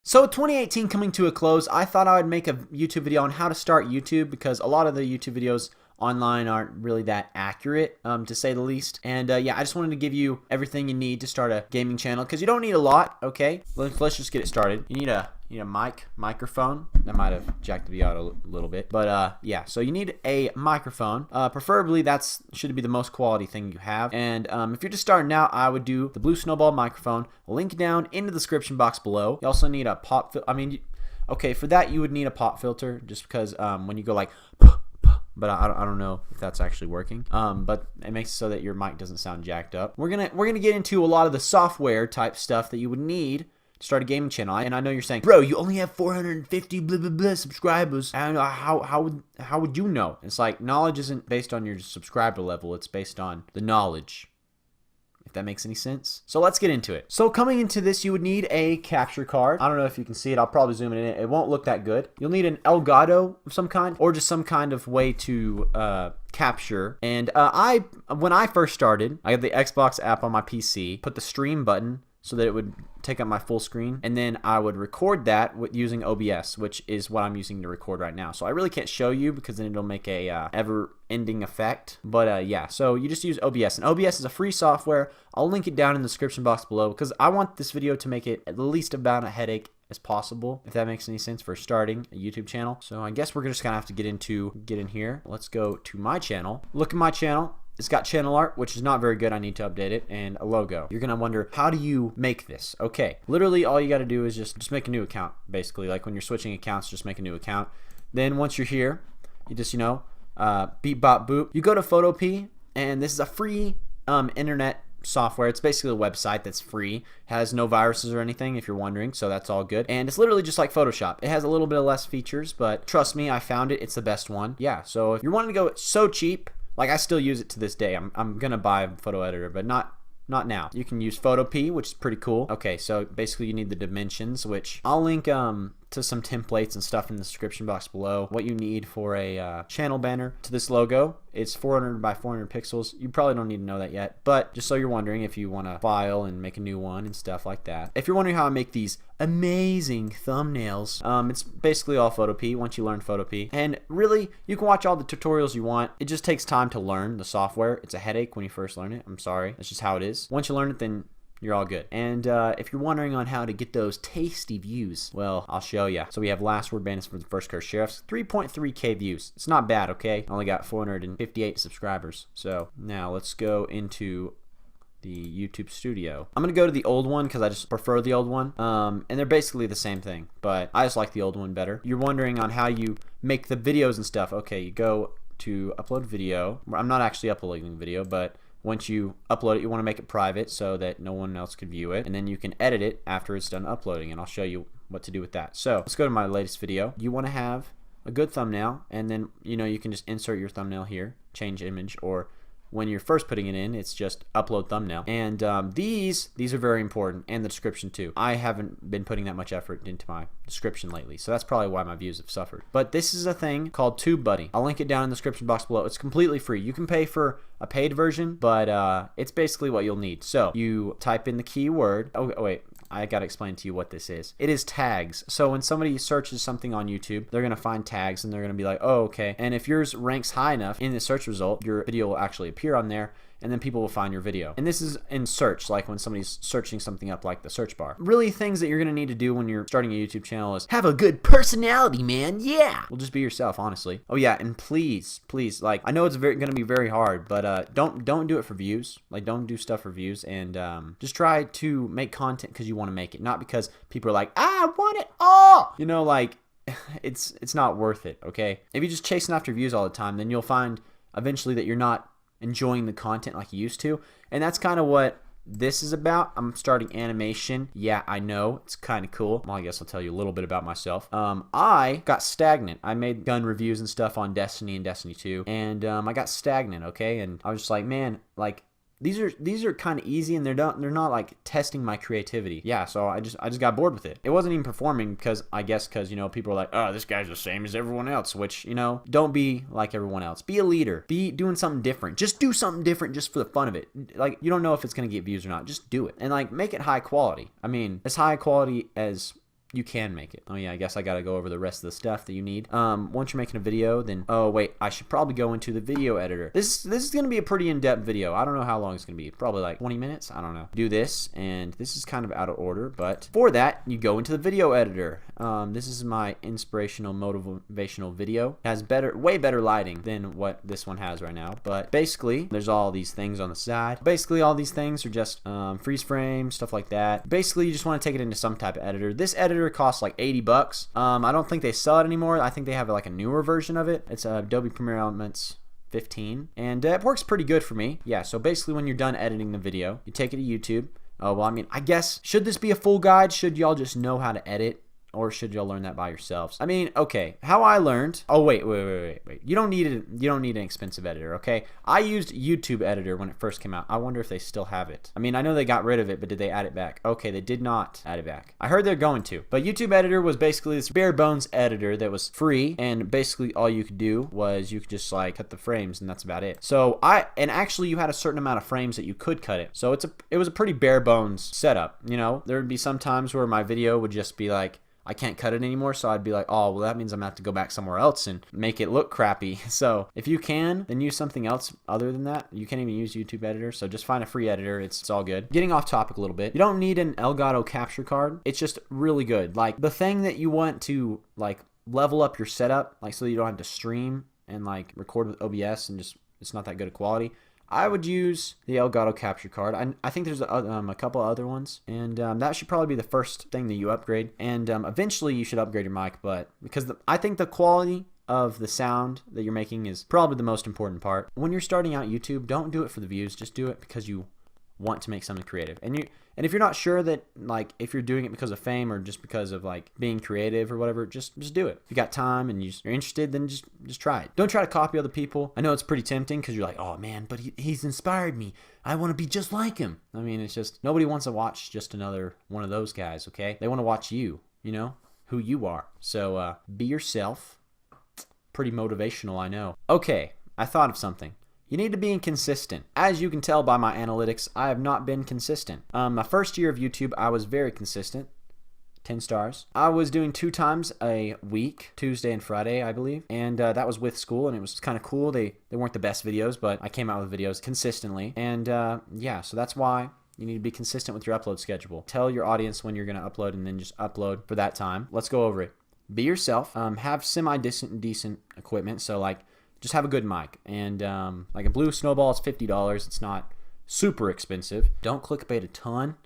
So 2018 coming to a close, I thought I would make a YouTube video on how to start YouTube because a lot of the YouTube videos online aren't really that accurate, to say the least. And yeah, I just wanted to give you everything you need to start a gaming channel because you don't need a lot, okay? Let's just get it started. You need a microphone. That might have jacked the video out a little bit, but yeah. So you need a microphone. Preferably that should be the most quality thing you have. And if you're just starting out, I would do the blue snowball microphone. Link down in the description box below. You also need a pop filter. Okay, for that you would need a pop filter just because when you go like. But I don't know if that's actually working. But it makes it so that your mic doesn't sound jacked up. We're gonna get into a lot of the software type stuff that you would need to start a gaming channel. And I know you're saying, bro, you only have 450 blah blah blah subscribers. I don't know how would you know? It's like knowledge isn't based on your subscriber level. It's based on the knowledge. If that makes any sense. So let's get into it. So coming into this, you would need a capture card. I don't know if you can see it. I'll probably zoom it in. It won't look that good. You'll need an Elgato of some kind or just some kind of way to capture. And when I first started, I had the Xbox app on my PC, put the stream button so that it would take up my full screen, and then I would record that using OBS, which is what I'm using to record right now. So I really can't show you because then it'll make a ever-ending effect. But yeah, so you just use OBS, and OBS is a free software. I'll link it down in the description box below because I want this video to make it at least about a headache as possible, if that makes any sense for starting a YouTube channel. So I guess we're just gonna have to get in here. Let's go to my channel. Look at my channel. It's got channel art, which is not very good. I need to update it, and a logo. You're gonna wonder, how do you make this? Okay, literally all you gotta do is just make a new account, basically. Like when you're switching accounts, just make a new account. Then once you're here, you just, beep bop boop. You go to Photopea, and this is a free internet software. It's basically a website that's free, has no viruses or anything if you're wondering, so that's all good. And it's literally just like Photoshop. It has a little bit of less features, but trust me, I found it. It's the best one. Yeah, so if you're wanting to go so cheap, like I still use it to this day. I'm gonna buy a photo editor, but not now. You can use Photopea, which is pretty cool. Okay, so basically you need the dimensions, which I'll link to some templates and stuff in the description box below. What you need for a channel banner to this logo, it's 400 by 400 pixels. You probably don't need to know that yet, but just so you're wondering if you want to file and make a new one and stuff like that. If you're wondering how I make these amazing thumbnails, it's basically all Photopea once you learn Photopea. And really, you can watch all the tutorials you want. It just takes time to learn the software. It's a headache when you first learn it. I'm sorry. That's just how it is. Once you learn it, then you're all good. And if you're wondering on how to get those tasty views, well, I'll show you. So we have Last Word Bandits for the First Curse Sheriffs, 3.3k views. It's not bad, okay? I only got 458 subscribers. So now let's go into the YouTube studio. I'm gonna go to the old one because I just prefer the old one. And they're basically the same thing, but I just like the old one better. You're wondering on how you make the videos and stuff. Okay, you go to upload video. I'm not actually uploading video, but once you upload it, you want to make it private so that no one else can view it, and then you can edit it after it's done uploading, and I'll show you what to do with that. So let's go to my latest video. You want to have a good thumbnail, and then you can just insert your thumbnail here, change image, or when you're first putting it in, it's just upload thumbnail. And these are very important, and the description too. I haven't been putting that much effort into my description lately, so that's probably why my views have suffered. But this is a thing called TubeBuddy. I'll link it down in the description box below. It's completely free. You can pay for a paid version, but it's basically what you'll need. So you type in the keyword. Oh wait, I gotta explain to you what this is. It is tags. So when somebody searches something on YouTube, they're gonna find tags and they're gonna be like, oh, okay. And if yours ranks high enough in the search result, your video will actually appear on there, and then people will find your video. And this is in search, like when somebody's searching something up like the search bar. Really, things that you're gonna need to do when you're starting a YouTube channel is have a good personality, man. Yeah. Well, just be yourself, honestly. Oh yeah, and please, like, I know it's gonna be very hard, but don't do it for views. Like, don't do stuff for views, and just try to make content because you want to make it, not because people are like, I want it all. Like, it's not worth it. Okay, if you're just chasing after views all the time, then you'll find eventually that you're not enjoying the content like you used to, and that's kind of what this is about. I'm starting animation. Yeah, I know, it's kind of cool. Well, I guess I'll tell you a little bit about myself. I got stagnant. I made gun reviews and stuff on Destiny and Destiny 2, and I got stagnant, okay? And I was just like, man, like, these are kind of easy, and they're not like testing my creativity. Yeah, so I just got bored with it. It wasn't even performing because people are like, oh, this guy's the same as everyone else, which, don't be like everyone else. Be a leader. Be doing something different. Just do something different just for the fun of it. Like, you don't know if it's gonna get views or not. Just do it, and like, make it high quality. I mean, as high quality as you can make it. Oh yeah, I guess I gotta go over the rest of the stuff that you need. Once you're making a video, then, oh wait, I should probably go into the video editor. This is gonna be a pretty in-depth video. I don't know how long it's gonna be. Probably like 20 minutes. I don't know. Do this, and this is kind of out of order, but for that, you go into the video editor. This is my inspirational, motivational video. It has way better lighting than what this one has right now. But basically, there's all these things on the side. Basically, all these things are just freeze frame, stuff like that. Basically, you just want to take it into some type of editor. This editor costs like 80 bucks. I don't think they sell it anymore. I think they have like a newer version of it. It's Adobe Premiere Elements 15, and it works pretty good for me. Yeah, so basically when you're done editing the video, you take it to YouTube. Oh, well, I mean, I guess, should this be a full guide? Should y'all just know how to edit? Or should y'all learn that by yourselves? I mean, okay, how I learned. Oh wait. You don't need an expensive editor, okay? I used YouTube Editor when it first came out. I wonder if they still have it. I mean, I know they got rid of it, but did they add it back? Okay, they did not add it back. I heard they're going to. But YouTube Editor was basically this bare bones editor that was free, and basically all you could do was you could just like cut the frames, and that's about it. So actually you had a certain amount of frames that you could cut it. So it was a pretty bare bones setup. You know, there would be some times where my video would just be like, I can't cut it anymore, so I'd be like, oh, well, that means I'm gonna have to go back somewhere else and make it look crappy. So if you can, then use something else other than that. You can't even use YouTube Editor, so just find a free editor. It's all good. Getting off topic a little bit, you don't need an Elgato capture card. It's just really good. Like, the thing that you want to, like, level up your setup, like, so you don't have to stream and, like, record with OBS and just, it's not that good of quality. I would use the Elgato capture card. I think there's a couple other ones, and that should probably be the first thing that you upgrade. And eventually you should upgrade your mic, but because I think the quality of the sound that you're making is probably the most important part. When you're starting out YouTube, don't do it for the views. Just do it because you want to make something creative. And if you're not sure that, like, if you're doing it because of fame or just because of, like, being creative or whatever, just do it. If you got time and you're interested, then just try it. Don't try to copy other people. I know it's pretty tempting because you're like, oh man, but he's inspired me. I want to be just like him. I mean, it's just, nobody wants to watch just another one of those guys, okay? They want to watch you, you know, who you are. So be yourself. Pretty motivational, I know. Okay, I thought of something. You need to be consistent. As you can tell by my analytics, I have not been consistent. My first year of YouTube, I was very consistent. 10 stars. I was doing 2 times a week, Tuesday and Friday, I believe. And that was with school, and it was kind of cool. They weren't the best videos, but I came out with videos consistently. And yeah, so that's why you need to be consistent with your upload schedule. Tell your audience when you're going to upload, and then just upload for that time. Let's go over it. Be yourself. Have decent equipment. So, like, just have a good mic, and like a Blue Snowball is $50. It's not super expensive. Don't clickbait a ton.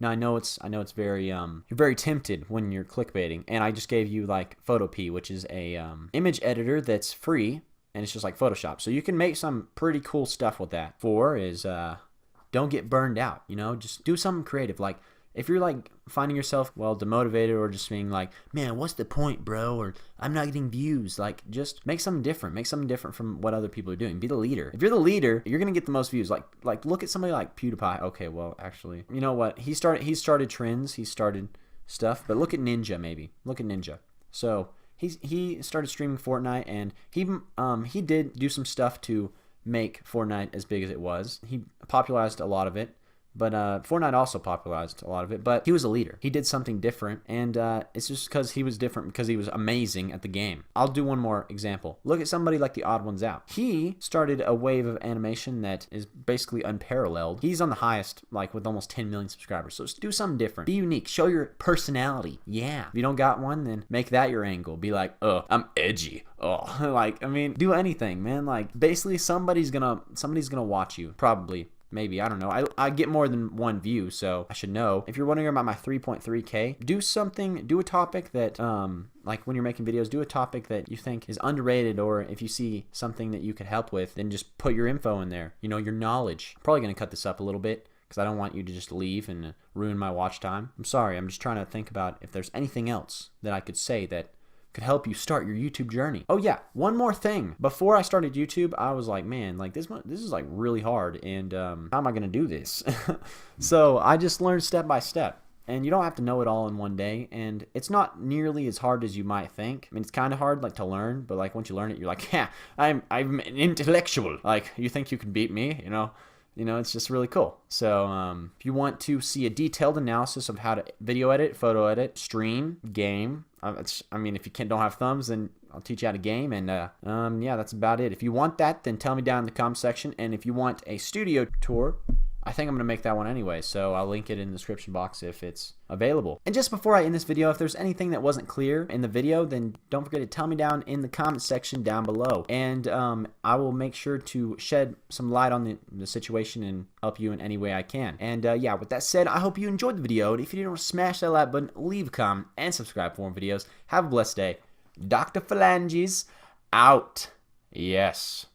Now I know it's very you're very tempted when you're clickbaiting, and I just gave you like Photopea, which is a image editor that's free, and it's just like Photoshop, so you can make some pretty cool stuff with that. 4 is don't get burned out. You know, just do something creative. Like, if you're like finding yourself, well, demotivated, or just being like, man, what's the point, bro? Or I'm not getting views. Like, just make something different. Make something different from what other people are doing. Be the leader. If you're the leader, you're gonna get the most views. Like look at somebody like PewDiePie. Okay, well, actually, you know what? He started trends. He started stuff. But look at Ninja, maybe. Look at Ninja. So he started streaming Fortnite, and he did do some stuff to make Fortnite as big as it was. He popularized a lot of it. But Fortnite also popularized a lot of it, but he was a leader. He did something different, and it's just because he was different, because he was amazing at the game. I'll do one more example. Look at somebody like the Odd Ones Out. He started a wave of animation that is basically unparalleled. He's on the highest, like, with almost 10 million subscribers. So just do something different. Be unique. Show your personality. Yeah. If you don't got one, then make that your angle. Be like, oh, I'm edgy. Oh, like, I mean, do anything, man. Like, basically somebody's gonna watch you, probably. Maybe, I don't know. I get more than 1 view, so I should know. If you're wondering about my 3.3K, do a topic that, like when you're making videos, do a topic that you think is underrated, or if you see something that you could help with, then just put your info in there. You know, your knowledge. I'm probably going to cut this up a little bit, because I don't want you to just leave and ruin my watch time. I'm sorry, I'm just trying to think about if there's anything else that I could say that could help you start your YouTube journey. Oh yeah, one more thing. Before I started YouTube, I was like, man, like this is like really hard, and how am I gonna do this? So I just learned step by step. And you don't have to know it all in one day, and it's not nearly as hard as you might think. I mean, it's kind of hard, like, to learn, but like once you learn it, you're like, yeah, I'm an intellectual. Like, you think you can beat me, you know? You know, it's just really cool. So if you want to see a detailed analysis of how to video edit, photo edit, stream, game, I mean, if you don't have thumbs, then I'll teach you how to game. And yeah, that's about it. If you want that, then tell me down in the comment section. And if you want a studio tour, I think I'm going to make that one anyway, so I'll link it in the description box if it's available. And just before I end this video, if there's anything that wasn't clear in the video, then don't forget to tell me down in the comment section down below. And I will make sure to shed some light on the situation and help you in any way I can. And yeah, with that said, I hope you enjoyed the video. And if you didn't, smash that like button, leave a comment, and subscribe for more videos. Have a blessed day. Dr. Phalanges out. Yes.